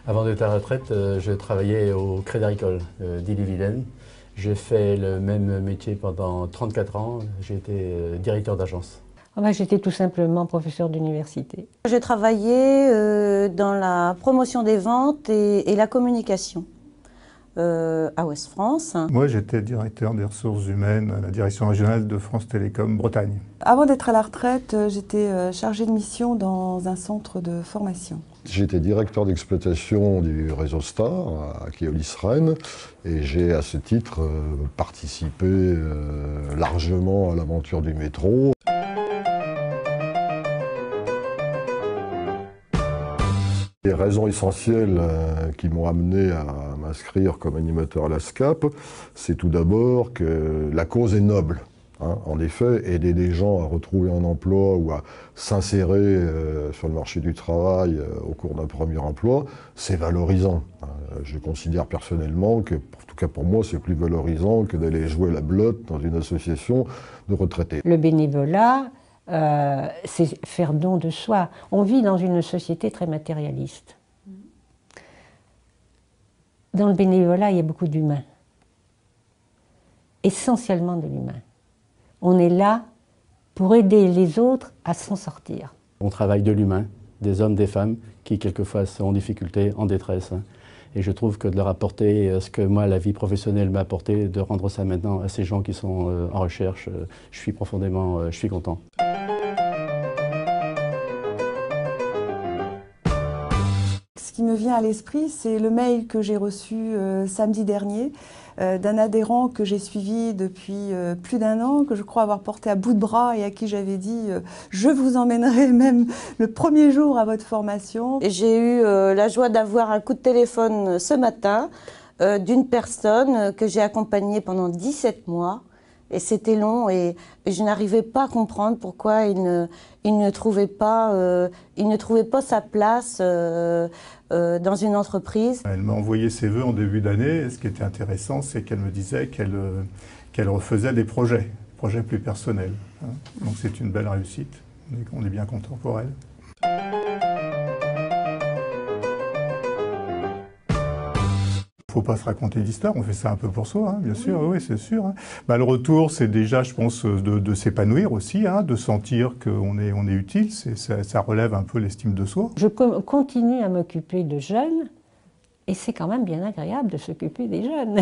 Avant d'être à la retraite, je travaillais au Crédit Agricole d'Ille-et-Vilaine. J'ai fait le même métier pendant 34 ans. J'ai été directeur d'agence. J'étais tout simplement professeur d'université. J'ai travaillé dans la promotion des ventes et la communication à Ouest France. Moi, j'étais directeur des ressources humaines à la direction régionale de France Télécom Bretagne. Avant d'être à la retraite, j'étais chargée de mission dans un centre de formation. J'étais directeur d'exploitation du réseau Star à Keolis-Rennes et j'ai à ce titre participé largement à l'aventure du métro. Les raisons essentielles qui m'ont amené à m'inscrire comme animateur à la SCAP, c'est tout d'abord que la cause est noble. En effet, aider les gens à retrouver un emploi ou à s'insérer sur le marché du travail au cours d'un premier emploi, c'est valorisant. Je considère personnellement que, en tout cas pour moi, c'est plus valorisant que d'aller jouer la belote dans une association de retraités. Le bénévolat, c'est faire don de soi. On vit dans une société très matérialiste. Dans le bénévolat, il y a beaucoup d'humains. Essentiellement de l'humain. On est là pour aider les autres à s'en sortir. On travaille de l'humain, des hommes, des femmes qui quelquefois sont en difficulté, en détresse. Et je trouve que de leur apporter ce que moi, la vie professionnelle m'a apporté, de rendre ça maintenant à ces gens qui sont en recherche, je suis content. Ce qui me vient à l'esprit, c'est le mail que j'ai reçu samedi dernier d'un adhérent que j'ai suivi depuis plus d'1 an, que je crois avoir porté à bout de bras et à qui j'avais dit je vous emmènerai même le premier jour à votre formation. J'ai eu la joie d'avoir un coup de téléphone ce matin d'une personne que j'ai accompagnée pendant 17 mois. Et c'était long et je n'arrivais pas à comprendre pourquoi il ne trouvait pas sa place dans une entreprise. Elle m'a envoyé ses vœux en début d'année. Ce qui était intéressant, c'est qu'elle me disait qu'elle refaisait des projets plus personnels. Donc c'est une belle réussite. On est bien content pour elle. Il ne faut pas se raconter d'histoire, on fait ça un peu pour soi, bien sûr, oui, c'est sûr. Le retour, c'est déjà, je pense, de s'épanouir aussi, de sentir qu'on est utile, ça relève un peu l'estime de soi. Je continue à m'occuper de jeunes, et c'est quand même bien agréable de s'occuper des jeunes.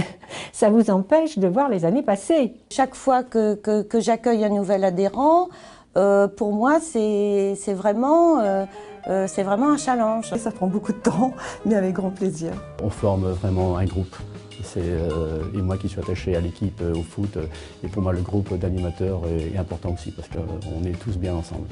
Ça vous empêche de voir les années passer. Chaque fois que j'accueille un nouvel adhérent, pour moi, c'est vraiment un challenge. Ça prend beaucoup de temps, mais avec grand plaisir. On forme vraiment un groupe. Et moi qui suis attaché à l'équipe au foot, et pour moi le groupe d'animateurs est important aussi parce qu'on est tous bien ensemble.